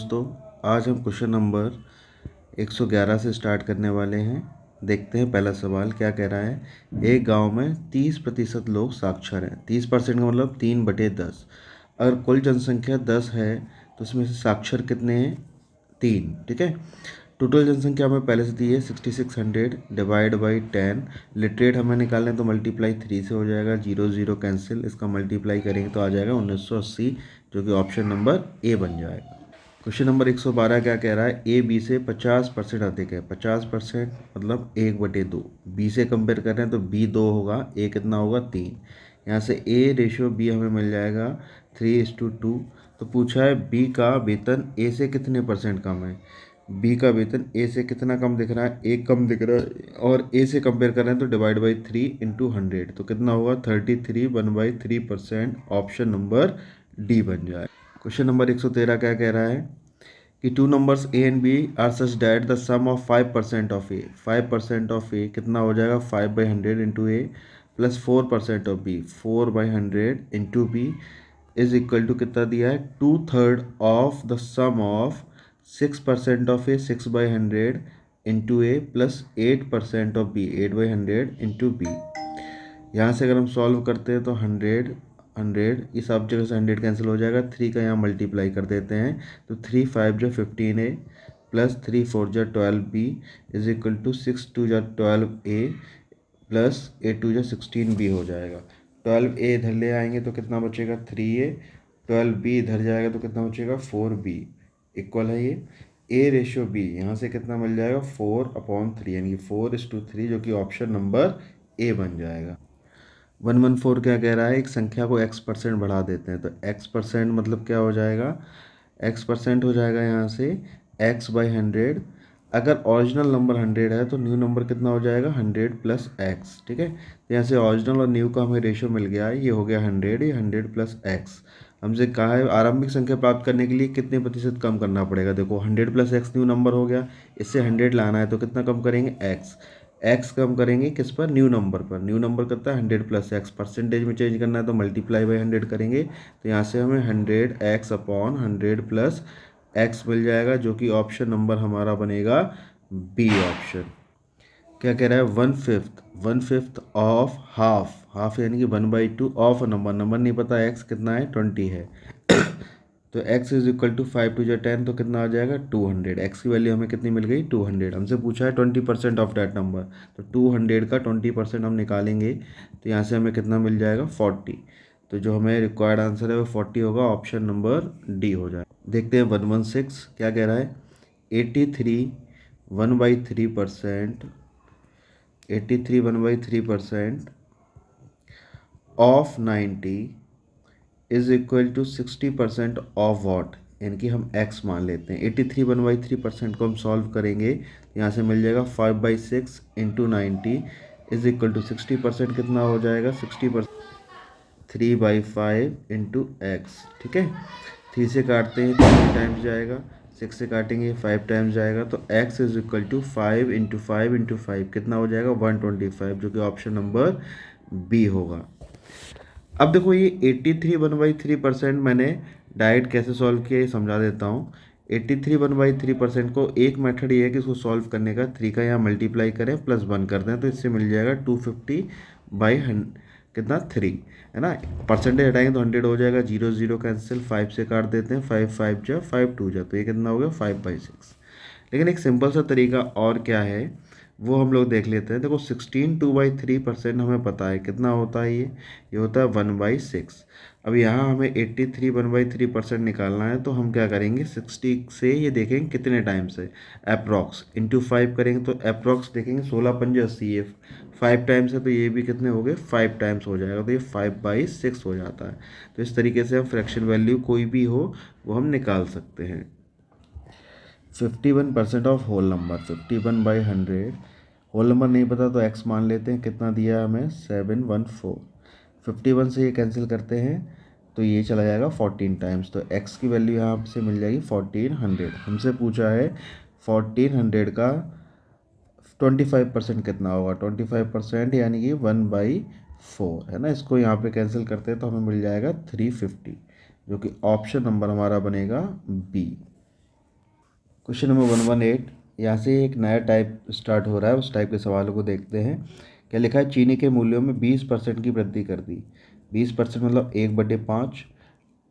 दोस्तों, आज हम क्वेश्चन नंबर 111 से स्टार्ट करने वाले हैं। देखते हैं पहला सवाल क्या कह रहा है। एक गांव में 30% लोग साक्षर हैं। 30% का मतलब 3/10। अगर कुल जनसंख्या 10 है तो उसमें से साक्षर कितने हैं? 3। ठीक है। टोटल जनसंख्या हमें पहले से दी है 6600 डिवाइड बाई 10। लिटरेट हमें निकालना है तो मल्टीप्लाई 3 से हो जाएगा। 0 0 कैंसिल, इसका मल्टीप्लाई करेंगे तो आ जाएगा 1980, जो कि ऑप्शन नंबर ए बन जाएगा। क्वेश्चन नंबर 112 क्या कह रहा है। ए बी से 50% अधिक है। 50% मतलब 1/2। बी से कंपेयर कर रहे हैं तो बी 2 होगा, ए कितना होगा 3। यहाँ से ए रेशियो बी हमें मिल जाएगा 3:2। तो पूछा है बी का वेतन ए से कितने परसेंट कम है। बी का वेतन ए से कितना कम दिख रहा है? एक कम दिख रहा है। और ए से कंपेयर कर रहे हैं तो डिवाइड बाई 3 × 100, तो कितना होगा 33 1/3%। ऑप्शन नंबर डी बन जाए। क्वेश्चन नंबर 113 क्या कह रहा है कि two numbers A and B are such that the sum of 5% of A. 5% of A कितना हो जाएगा 5/100 into A plus 4% of B 4/100 into B is equal to कितना दिया है 2/3 of the sum of 6% of A 6/100 into A plus 8% of B 8/100 into B. यहाँ से अगर हम सॉल्व करते हैं तो 100 100 इस सब जगह से 100 कैंसिल हो जाएगा। 3 का यहाँ मल्टीप्लाई कर देते हैं तो 3 5 जो 15 ए प्लस 3 4 जो 12 बी इज इक्वल टू 6 2 जो 12 ए प्लस 8 2 जो 16 बी हो जाएगा। 12 ए इधर ले आएंगे तो कितना बचेगा 3 ए। 12 बी इधर जाएगा तो कितना बचेगा 4 बी इक्वल है ये ए रेशियो बी। यहाँ से कितना मिल जाएगा 4/3 यानी 4:3, जो कि ऑप्शन नंबर ए बन जाएगा। 114 क्या कह रहा है। एक संख्या को x% बढ़ा देते हैं तो x% मतलब क्या हो जाएगा, x% हो जाएगा यहाँ से x/100। अगर ओरिजिनल नंबर 100 है तो न्यू नंबर कितना हो जाएगा 100 प्लस x। ठीक है। तो यहाँ से ओरिजिनल और न्यू का हमें रेशियो मिल गया है, ये हो गया 100, ये 100 प्लस x। हमसे कहा है आरंभिक संख्या प्राप्त करने के लिए कितने प्रतिशत कम करना पड़ेगा। देखो 100 प्लस x न्यू नंबर हो गया, इससे 100 लाना है तो कितना कम करेंगे x कम करेंगे किस पर, न्यू नंबर पर। न्यू नंबर करता है 100 प्लस x, परसेंटेज में चेंज करना है तो मल्टीप्लाई बाई 100 करेंगे। तो यहाँ से हमें 100x/100 प्लस x मिल जाएगा, जो कि ऑप्शन नंबर हमारा बनेगा बी ऑप्शन। क्या कह रहा है 1/5 ऑफ हाफ यानी कि 1/2 ऑफ नंबर नहीं पता x कितना है 20 है तो x इज इक्वल टू 5 2 जो 10 तो कितना आ जाएगा 200। x की वैल्यू हमें कितनी मिल गई 200। हमसे पूछा है 20% ऑफ दैट नंबर, तो 200 का 20% हम निकालेंगे तो यहाँ से हमें कितना मिल जाएगा 40। तो जो हमें रिक्वायर्ड आंसर है वो 40 होगा, ऑप्शन नंबर डी हो जाए। देखते हैं 116 क्या कह रहा है। 83 1/3% 83 1/3% of 90 is equal to 60% of what, यानी कि हम x मान लेते हैं। 83 1/3% को हम सॉल्व करेंगे तो यहाँ से मिल जाएगा 5/6 इंटू 90 इज इक्वल टू 60% कितना हो जाएगा 60% 3/5 इंटू एक्स। ठीक है। 3 से काटते हैं 3 टाइम्स जाएगा, 6 से काटेंगे 5 टाइम्स जाएगा, तो x is equal to 5 into 5 into 5 कितना हो जाएगा 125, जो कि ऑप्शन नंबर बी होगा। अब देखो ये 83 1/3% मैंने डायरेक्ट कैसे सॉल्व किया ये समझा देता हूँ। 83 1/3% को एक मेथड ये है कि इसको सॉल्व करने का 3 का यहाँ मल्टीप्लाई करें प्लस 1 कर दें तो इससे मिल जाएगा 250/100 कितना 3 है ना। परसेंटेज हटाएंगे तो 100 हो जाएगा, 0 0 कैंसिल, 5 से काट देते हैं, 5 5 जा 5 2 जा, तो ये कितना हो गया 5/6। लेकिन एक सिंपल सा तरीका और क्या है वो हम लोग देख लेते हैं। देखो 16 2/3% हमें पता है कितना होता है, ये होता है 1/6। अब यहाँ हमें 83 1/3% निकालना है तो हम क्या करेंगे 60 से ये देखेंगे कितने टाइम्स है, अप्रॉक्स इंटू 5 करेंगे तो अप्रॉक्स देखेंगे 16 5 80, ये 5 टाइम्स है तो ये भी कितने हो गए 5 टाइम्स हो जाएगा, तो ये 5/6 हो जाता है। तो इस तरीके से हम फ्रैक्शन वैल्यू कोई भी हो वो हम निकाल सकते हैं। 51% of whole number 51/100, whole number नहीं पता तो x मान लेते हैं, कितना दिया है हमें 714। 51 से ये कैंसिल करते हैं तो ये चला जाएगा 14 टाइम्स, तो x की वैल्यू यहाँ से मिल जाएगी 1400। हमसे पूछा है 1400 का 25% कितना होगा, 25% यानी कि 1/4 है ना। इसको यहाँ पे कैंसिल करते हैं तो हमें मिल जाएगा 350, जो कि ऑप्शन नंबर हमारा बनेगा बी। क्वेश्चन नंबर 118, यहाँ से एक नया टाइप स्टार्ट हो रहा है, उस टाइप के सवालों को देखते हैं। क्या लिखा है? चीनी के मूल्यों में 20% की वृद्धि कर दी। 20% मतलब 1/5।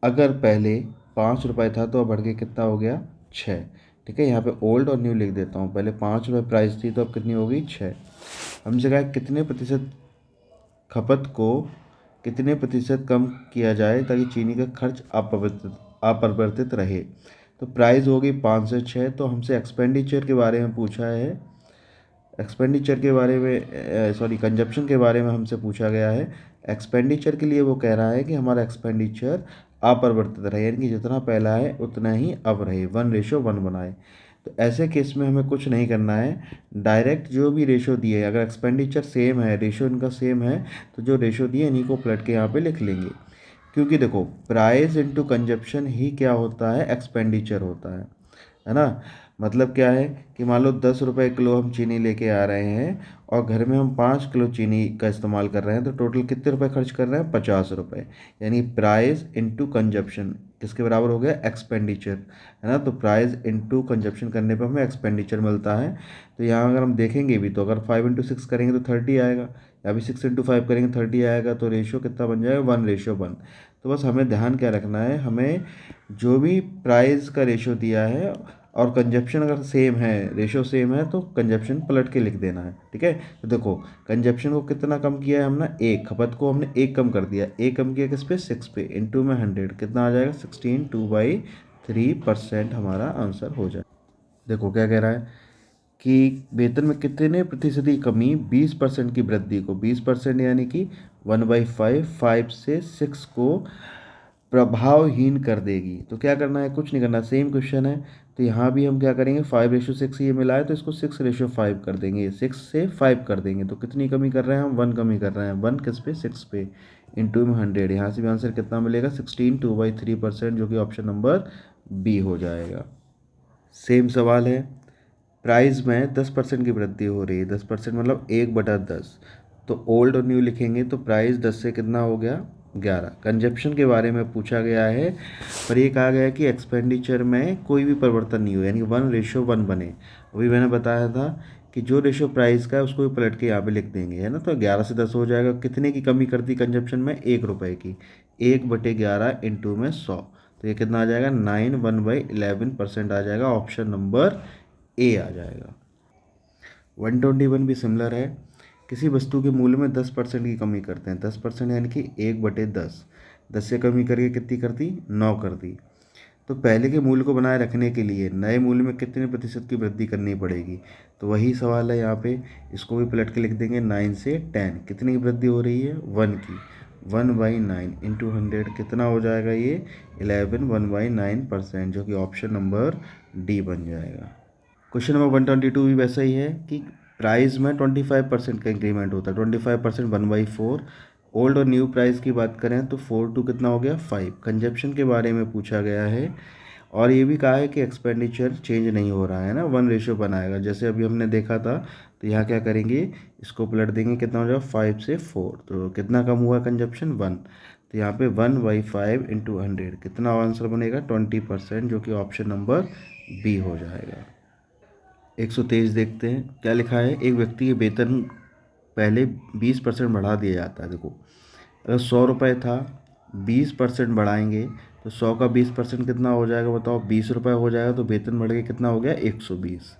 अगर पहले 5 रुपये था तो अब बढ़ के कितना हो गया? 6। ठीक है, यहाँ पे ओल्ड और न्यू लिख देता हूँ। पहले 5 रुपये प्राइस थी तो अब कितनी हो गई? 6। हमसे कहा है कितने प्रतिशत खपत को कितने प्रतिशत कम किया जाए ताकि चीनी का खर्च अपरिवर्तित रहे। तो प्राइस होगी 5 से 6। तो हमसे एक्सपेंडिचर के बारे में पूछा है, एक्सपेंडिचर के बारे में कंजप्शन के बारे में हमसे पूछा गया है। एक्सपेंडिचर के लिए वो कह रहा है कि हमारा एक्सपेंडिचर अपरिवर्तित रहे, यानी कि जितना पहला है उतना ही अब रहे, 1:1 बनाए। तो ऐसे केस में हमें कुछ नहीं करना है, डायरेक्ट जो भी रेशो दिए है, अगर एक्सपेंडिचर सेम है, रेशो इनका सेम है, तो जो रेशो दिए इन्हीं को पलट के यहाँ पे लिख लेंगे। क्योंकि देखो, प्राइस इनटू कंजप्शन ही क्या होता है? एक्सपेंडिचर होता है ना। मतलब क्या है कि मान लो 10 रुपये किलो हम चीनी लेके आ रहे हैं और घर में हम 5 किलो चीनी का इस्तेमाल कर रहे हैं, तो टोटल कितने रुपए खर्च कर रहे हैं? 50 रुपये। यानी प्राइस इनटू कंजप्शन किसके बराबर हो गया? एक्सपेंडिचर, है ना। तो प्राइस इनटू कंजप्शन करने पर हमें एक्सपेंडिचर मिलता है। तो यहाँ अगर हम देखेंगे भी, तो अगर 5 × 6 करेंगे तो 30 आएगा, या भी 6 × 5 करेंगे 30 आएगा। तो रेशियो कितना बन जाएगा? 1:1। तो बस हमें ध्यान क्या रखना है, हमें जो भी प्राइस का रेशियो दिया है और कंजप्शन अगर सेम है, रेशियो सेम है, तो कंजप्शन पलट के लिख देना है। ठीक है, तो देखो कंजप्शन को कितना कम किया है हमने? 1। खपत को हमने 1 कम कर दिया। 1 कम किया किस पे? 6 पे। इनटू में 100 कितना आ जाएगा? 16। 2/3% हमारा आंसर हो जाए। देखो क्या कह रहा है कि वेतन में कितने प्रतिशत की कमी 20% की वृद्धि को, 20% यानी कि 1/5, 5 से 6 को प्रभावहीन कर देगी। तो क्या करना है? कुछ नहीं करना, सेम क्वेश्चन है। तो यहाँ भी हम क्या करेंगे? 5:6 ये मिला है तो इसको 6:5 कर देंगे, 6 से 5 कर देंगे। तो कितनी कमी कर रहे हैं हम? 1 कमी कर रहे हैं। 1 किस पे? 6 पे। इनटू में 100। यहाँ से भी आंसर कितना मिलेगा? 16। 2/3%, जो कि ऑप्शन नंबर बी हो जाएगा। सेम सवाल है, प्राइस में 10% की वृद्धि हो रही है। 10% मतलब 1/10। तो ओल्ड और न्यू लिखेंगे तो प्राइस 10 से कितना हो गया? 11। कंजप्शन के बारे में पूछा गया है, पर ये कहा गया है कि एक्सपेंडिचर में कोई भी परिवर्तन नहीं हो, यानी 1:1 बने। अभी मैंने बताया था कि जो रेशो प्राइस का है उसको भी पलट के यहाँ पे लिख देंगे, है ना। तो 11 से 10 हो जाएगा। कितने की कमी कर दी कंजप्शन में? 1 रुपये की। 1/11 इनटू में 100। तो ये कितना आ जाएगा? 9। 1/11% आ जाएगा। ऑप्शन नंबर ए आ जाएगा। 121 भी सिमिलर है। किसी वस्तु के मूल्य में 10% की कमी करते हैं। 10% यानी कि 1/10। 10 से कमी करके कितनी कर दी? 9 कर दी। तो पहले के मूल्य को बनाए रखने के लिए नए मूल्य में कितने प्रतिशत की वृद्धि करनी पड़ेगी? तो वही सवाल है यहाँ पे, इसको भी पलट के लिख देंगे। 9 से 10 कितनी की वृद्धि हो रही है? 1 की। 1/9 इंटू 100 कितना हो जाएगा ये? 11। 1/9%, जो कि ऑप्शन नंबर डी बन जाएगा। क्वेश्चन नंबर 122 भी वैसा ही है कि प्राइस में 25% का इंक्रीमेंट होता है। 25% 1/4। ओल्ड और न्यू प्राइस की बात करें तो 4 टू कितना हो गया? 5। कंजप्शन के बारे में पूछा गया है और ये भी कहा है कि एक्सपेंडिचर चेंज नहीं हो रहा है ना, 1:1 बनाएगा। जैसे अभी हमने देखा था, तो यहाँ क्या करेंगे? इसको पलट देंगे, कितना हो जाएगा? 5 से 4। तो कितना कम हुआ कंजप्शन? 1। तो यहाँ पे 1/5 इंटू 100 कितना आंसर बनेगा? 20%, जो कि ऑप्शन नंबर बी हो जाएगा। 123 देखते हैं क्या लिखा है। एक व्यक्ति के वेतन पहले 20% बढ़ा दिया जाता है। देखो, अगर 100 रुपये था, 20% बढ़ाएंगे तो 100 का 20% कितना हो जाएगा? बताओ, 20 रुपये हो जाएगा। तो वेतन बढ़ के कितना हो गया? 120।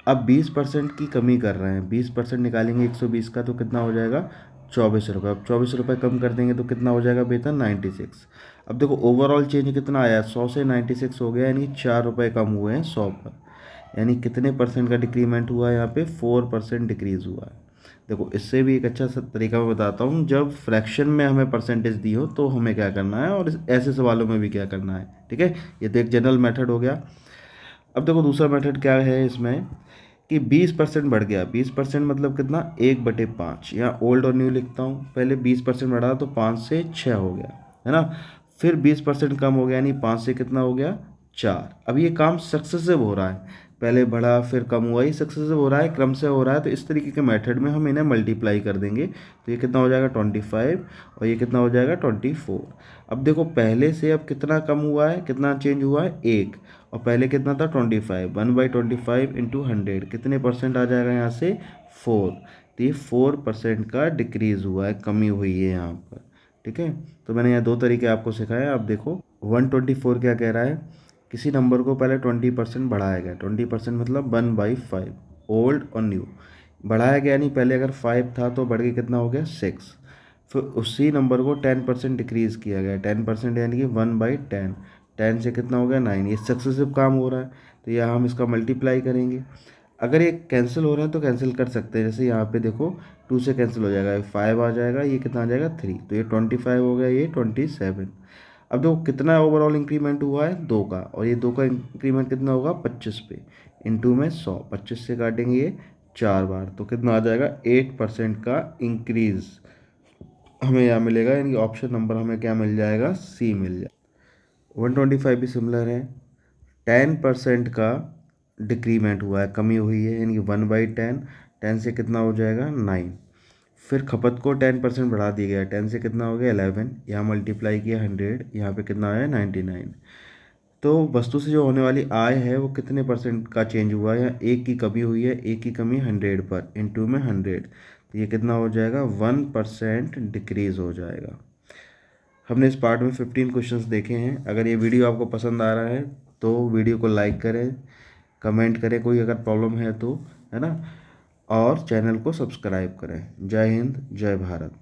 अब 20% की कमी कर रहे हैं, 20% निकालेंगे 120 का तो कितना हो जाएगा? 24 रुपये। अब 24 रुपये कम कर देंगे तो कितना हो जाएगा वेतन? 96। अब देखो ओवरऑल चेंज कितना आया? 100 से 96 हो गया, यानी 4 रुपये कम हुए हैं 100 पर। यानी कितने परसेंट का डिक्रीमेंट हुआ है यहाँ पे? 4% डिक्रीज़ हुआ है। देखो, इससे भी एक अच्छा सा तरीका मैं बताता हूँ। जब फ्रैक्शन में हमें परसेंटेज दी हो तो हमें क्या करना है, और ऐसे सवालों में भी क्या करना है। ठीक है, ये तो एक जनरल मेथड हो गया। अब देखो दूसरा मेथड क्या है इसमें कि 20% बढ़ गया। 20% मतलब कितना? 1/5। यहाँ ओल्ड और न्यू लिखता हूँ। पहले 20% बढ़ा तो 5 से 6 हो गया, है ना। फिर 20% कम हो गया, यानी 5 से कितना हो गया? 4। अब ये काम सक्सेसिव हो रहा है। पहले बढ़ा फिर कम हुआ, ये सक्सेसिव हो रहा है, क्रम से हो रहा है, तो इस तरीके के मेथड में हम इन्हें मल्टीप्लाई कर देंगे। तो ये कितना हो जाएगा 25 और ये कितना हो जाएगा 24। अब देखो पहले से अब कितना कम हुआ है, कितना चेंज हुआ है 1, और पहले कितना था 25, 1/25 इंटू 100 कितने परसेंट आ जाएगा यहाँ से 4। तो ये 4% का डिक्रीज़ हुआ है, कमी हुई है यहाँ पर। ठीक है, तो मैंने यहाँ दो तरीके आपको सिखाए। आप देखो 124 क्या कह रहा है, किसी नंबर को पहले 20% बढ़ाया गया, 20% मतलब 1/5, ओल्ड और न्यू। बढ़ाया गया नहीं, पहले अगर 5 था तो बढ़ के कितना हो गया 6। फिर उसी नंबर को 10% डिक्रीज़ किया गया, 10% यानी कि 1/10, 10 से कितना हो गया 9। ये सक्सेसिव काम हो रहा है, तो यहाँ हम इसका मल्टीप्लाई करेंगे। अगर ये कैंसिल हो रहा है तो कैंसिल कर सकते हैं, जैसे यहाँ पे देखो 2 से कैंसिल हो जाएगा, 5 आ जाएगा, ये कितना आ जाएगा 3, तो ये 25 हो गया, ये 27। अब देखो कितना ओवरऑल इंक्रीमेंट हुआ है 2 का, और ये 2 का इंक्रीमेंट कितना होगा 25 पे, इंटू में 100, 25 से काटेंगे ये 4 बार, तो कितना आ जाएगा 8% का इंक्रीज़ हमें यहाँ मिलेगा, यानी कि ऑप्शन नंबर हमें क्या मिल जाएगा, सी मिल जाएगा। 125 भी सिमिलर है, 10% का डिक्रीमेंट हुआ है, कमी हुई है, यानी कि 1/10, 10 से कितना हो जाएगा 9। फिर खपत को 10% बढ़ा दिया गया, 10 से कितना हो गया 11, यहाँ मल्टीप्लाई किया 100, यहाँ पे कितना आया 99। तो वस्तु से जो होने वाली आय है वो कितने परसेंट का चेंज हुआ है, यहाँ एक की कमी हुई है, एक की कमी 100 पर, इंटू में 100, तो ये कितना हो जाएगा 1% डिक्रीज़ हो जाएगा। हमने इस पार्ट में 15 क्वेश्चंस देखे हैं। अगर ये वीडियो आपको पसंद आ रहा है तो वीडियो को लाइक करें, कमेंट करें कोई अगर प्रॉब्लम है तो, है ना, और चैनल को सब्सक्राइब करें। जय हिंद, जय भारत।